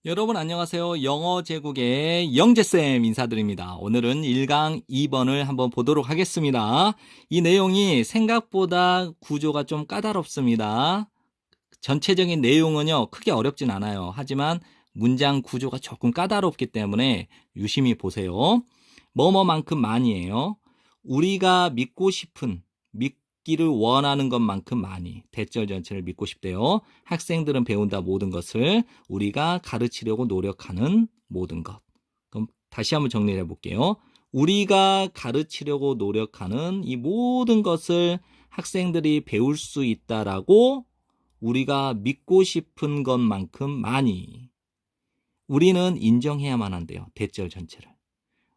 여러분 안녕하세요. 영어 제국의 영재쌤 인사드립니다. 오늘은 1강 2번을 한번 보도록 하겠습니다. 이 내용이 생각보다 구조가 좀 까다롭습니다. 전체적인 내용은요, 크게 어렵진 않아요. 하지만 문장 구조가 조금 까다롭기 때문에 유심히 보세요. 뭐뭐만큼 많이에요. 우리가 믿고 싶은, 믿기를 원하는 것만큼 많이. 대절 전체를 믿고 싶대요. 학생들은 배운다 모든 것을 우리가 가르치려고 노력하는 모든 것. 그럼 다시 한번 정리를 해볼게요. 우리가 가르치려고 노력하는 이 모든 것을 학생들이 배울 수 있다라고 우리가 믿고 싶은 것만큼 많이. 우리는 인정해야만 한대요. 대절 전체를.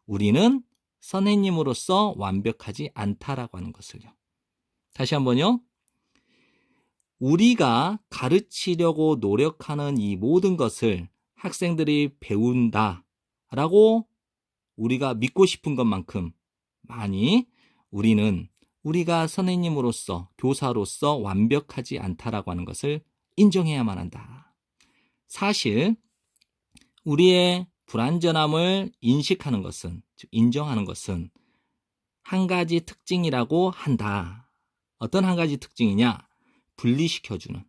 우리는 선생님으로서 완벽하지 않다라고 하는 것을요. 다시 한번요. 우리가 가르치려고 노력하는 이 모든 것을 학생들이 배운다라고 우리가 믿고 싶은 것만큼 많이 우리는 우리가 선생님으로서 교사로서 완벽하지 않다라고 하는 것을 인정해야만 한다. 사실 우리의 불완전함을 인식하는 것은, 즉 인정하는 것은 한 가지 특징이라고 한다. 어떤 한 가지 특징이냐? 분리시켜주는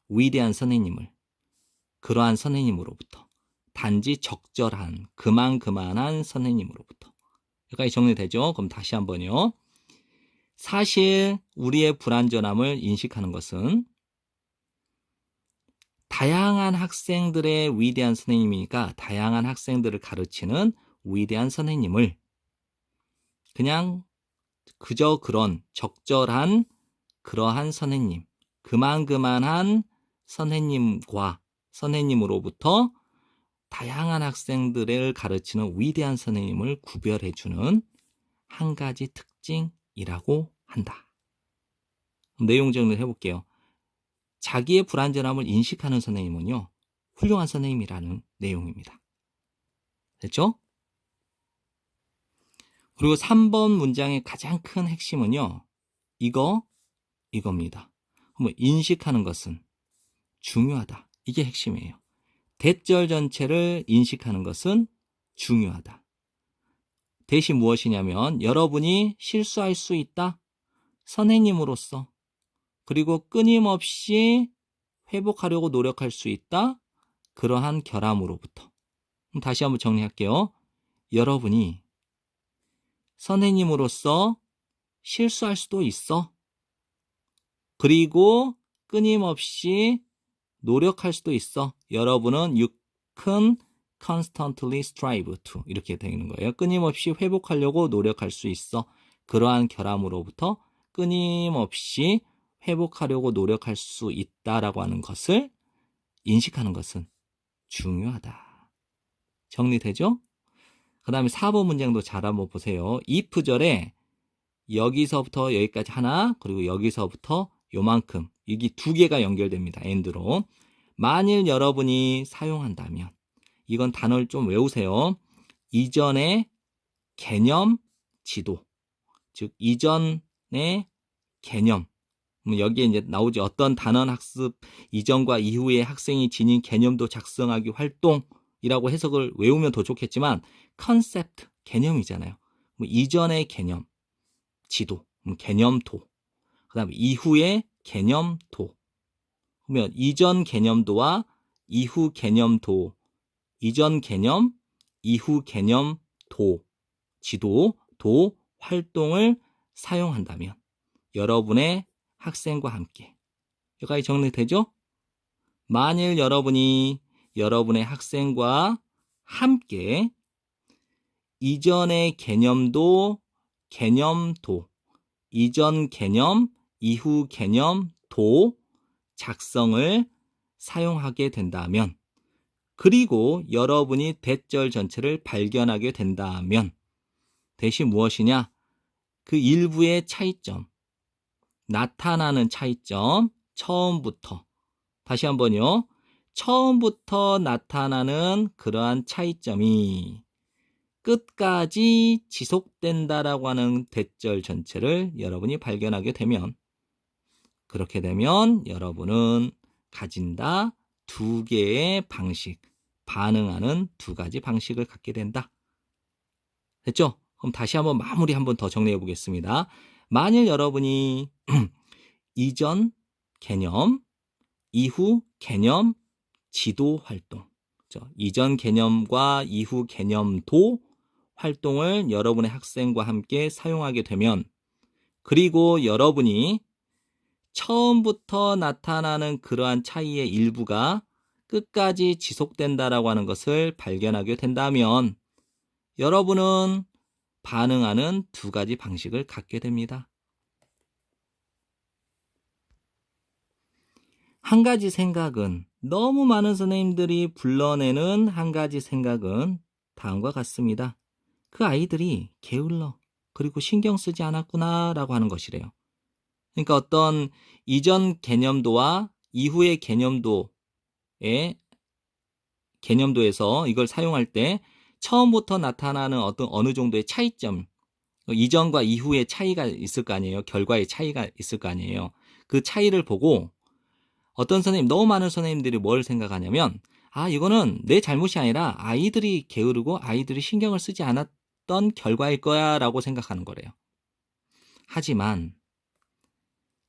위대한 선생님을 그러한 선생님으로부터 단지 적절한 그만한 선생님으로부터. 여기까지 정리되죠? 그럼 다시 한번요. 사실 우리의 불완전함을 인식하는 것은 다양한 학생들의 위대한 선생님이니까 다양한 학생들을 가르치는 위대한 선생님을 그냥 그저 그런 적절한 그러한 선생님, 그만한 선생님과 선생님으로부터 다양한 학생들을 가르치는 위대한 선생님을 구별해주는 한 가지 특징이라고 한다. 내용 정리를 해볼게요. 자기의 불완전함을 인식하는 선생님은요, 훌륭한 선생님이라는 내용입니다. 됐죠? 그리고 3번 문장의 가장 큰 핵심은요, 이겁니다. 인식하는 것은 중요하다. 이게 핵심이에요. 대절 전체를 인식하는 것은 중요하다. 대신 무엇이냐면 여러분이 실수할 수 있다. 선생님으로서 그리고 끊임없이 회복하려고 노력할 수 있다. 그러한 결함으로부터. 다시 한번 정리할게요. 여러분이 선생님으로서 실수할 수도 있어. 그리고 끊임없이 노력할 수도 있어. 여러분은 you can constantly strive to 이렇게 되는 거예요. 끊임없이 회복하려고 노력할 수 있어. 그러한 결함으로부터 끊임없이 회복하려고 노력할 수 있다라고 하는 것을 인식하는 것은 중요하다. 정리되죠? 그 다음에 4번 문장도 잘 한번 보세요. if절에 여기서부터 여기까지 하나, 그리고 여기서부터 요만큼, 이게 두 개가 연결됩니다. and로. 만일 여러분이 사용한다면, 이건 단어를 좀 외우세요. 이전의 개념 지도, 즉 이전의 개념. 여기에 이제 나오죠. 어떤 단원 학습 이전과 이후에 학생이 지닌 개념도 작성하기 활동이라고 해석을 외우면 더 좋겠지만 컨셉트, 개념이잖아요. 이전의 개념, 지도, 개념도. 그 다음에 이후의 개념도. 그러면 이전 개념도와 이후 개념도, 이전 개념, 이후 개념도, 지도, 도 활동을 사용한다면 여러분의 학생과 함께. 여기까지 정리되죠? 만일 여러분이 여러분의 학생과 함께 이전의 개념도, 개념도, 이전 개념, 이후 개념도 작성을 사용하게 된다면, 그리고 여러분이 대절 전체를 발견하게 된다면, 대신 무엇이냐? 그 일부의 차이점, 나타나는 차이점, 처음부터. 다시 한번요. 처음부터 나타나는 그러한 차이점이 끝까지 지속된다라고 하는 대절 전체를 여러분이 발견하게 되면, 그렇게 되면 여러분은 가진다 두 개의 방식, 반응하는 두 가지 방식을 갖게 된다. 됐죠? 그럼 다시 한번 마무리 한번 더 정리해 보겠습니다. 만일 여러분이 이전 개념, 이후 개념, 지도 활동, 그렇죠? 이전 개념과 이후 개념도 활동을 여러분의 학생과 함께 사용하게 되면, 그리고 여러분이 처음부터 나타나는 그러한 차이의 일부가 끝까지 지속된다라고 하는 것을 발견하게 된다면 여러분은 반응하는 두 가지 방식을 갖게 됩니다. 한 가지 생각은, 너무 많은 선생님들이 불러내는 한 가지 생각은 다음과 같습니다. 그 아이들이 게을러, 그리고 신경 쓰지 않았구나 라고 하는 것이래요. 그러니까 어떤 이전 개념도와 이후의 개념도에서 이걸 사용할 때 처음부터 나타나는 어느 정도의 차이점, 이전과 이후의 차이가 있을 거 아니에요. 결과의 차이가 있을 거 아니에요. 그 차이를 보고 어떤 선생님, 너무 많은 선생님들이 뭘 생각하냐면, 이거는 내 잘못이 아니라 아이들이 게으르고 아이들이 신경을 쓰지 않았던 결과일 거야 라고 생각하는 거래요. 하지만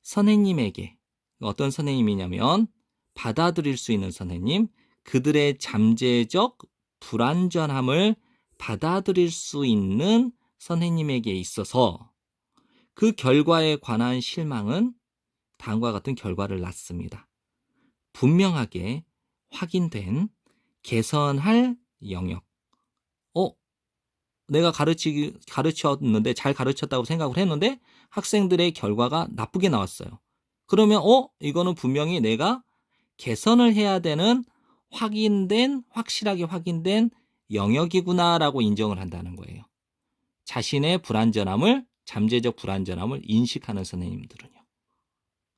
선생님에게, 어떤 선생님이냐면 받아들일 수 있는 선생님, 그들의 잠재적 불완전함을 받아들일 수 있는 선생님에게 있어서 그 결과에 관한 실망은 다음과 같은 결과를 낳습니다. 분명하게 확인된 개선할 영역. 내가 가르쳤는데, 잘 가르쳤다고 생각을 했는데 학생들의 결과가 나쁘게 나왔어요. 그러면 이거는 분명히 내가 개선을 해야 되는 확실하게 확인된 영역이구나라고 인정을 한다는 거예요. 자신의 잠재적 불완전함을 인식하는 선생님들은요.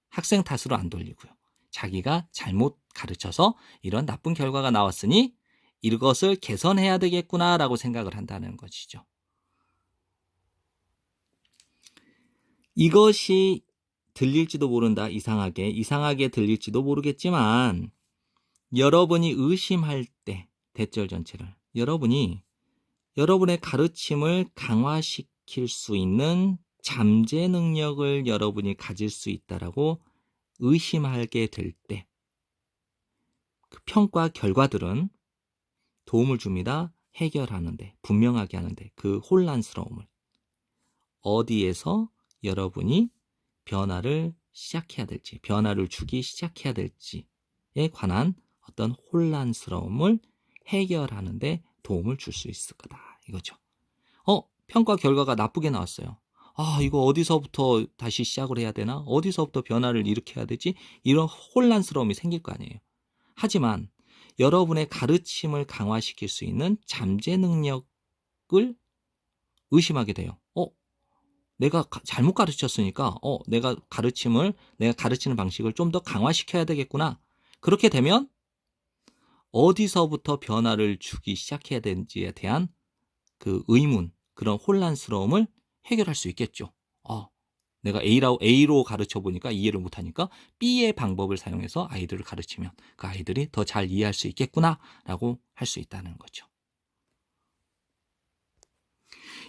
학생 탓으로 안 돌리고요. 자기가 잘못 가르쳐서 이런 나쁜 결과가 나왔으니 이것을 개선해야 되겠구나라고 생각을 한다는 것이죠. 이것이 들릴지도 모른다. 이상하게 들릴지도 모르겠지만 여러분이 의심할 때, 대절 전체를 여러분이 여러분의 가르침을 강화시킬 수 있는 잠재 능력을 여러분이 가질 수 있다라고 의심하게 될 때 그 평가 결과들은 도움을 줍니다. 해결하는데, 분명하게 하는데, 그 혼란스러움을. 어디에서 여러분이 변화를 주기 시작해야 될지에 관한 어떤 혼란스러움을 해결하는데 도움을 줄 수 있을 거다. 이거죠. 평가 결과가 나쁘게 나왔어요. 이거 어디서부터 다시 시작을 해야 되나? 어디서부터 변화를 일으켜야 되지? 이런 혼란스러움이 생길 거 아니에요. 하지만 여러분의 가르침을 강화시킬 수 있는 잠재 능력을 의심하게 돼요. 내가 잘못 가르쳤으니까 내가 가르치는 방식을 좀 더 강화시켜야 되겠구나. 그렇게 되면 어디서부터 변화를 주기 시작해야 되는지에 대한 그 의문, 그런 혼란스러움을 해결할 수 있겠죠. 내가 A로 가르쳐 보니까 이해를 못하니까 B의 방법을 사용해서 아이들을 가르치면 그 아이들이 더 잘 이해할 수 있겠구나라고 할 수 있다는 거죠.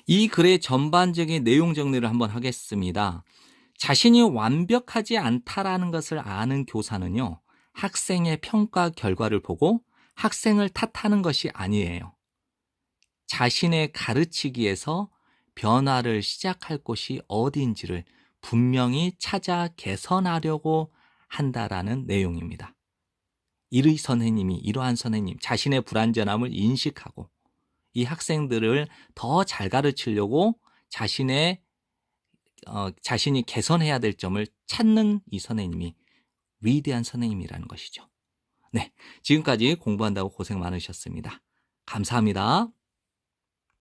이 글의 전반적인 내용 정리를 한번 하겠습니다. 자신이 완벽하지 않다라는 것을 아는 교사는요, 학생의 평가 결과를 보고 학생을 탓하는 것이 아니에요. 자신의 가르치기에서 변화를 시작할 곳이 어디인지를 분명히 찾아 개선하려고 한다라는 내용입니다. 이러한 선생님, 자신의 불완전함을 인식하고 이 학생들을 더 잘 가르치려고 자신이 개선해야 될 점을 찾는 이 선생님이 위대한 선생님이라는 것이죠. 네, 지금까지 공부한다고 고생 많으셨습니다. 감사합니다.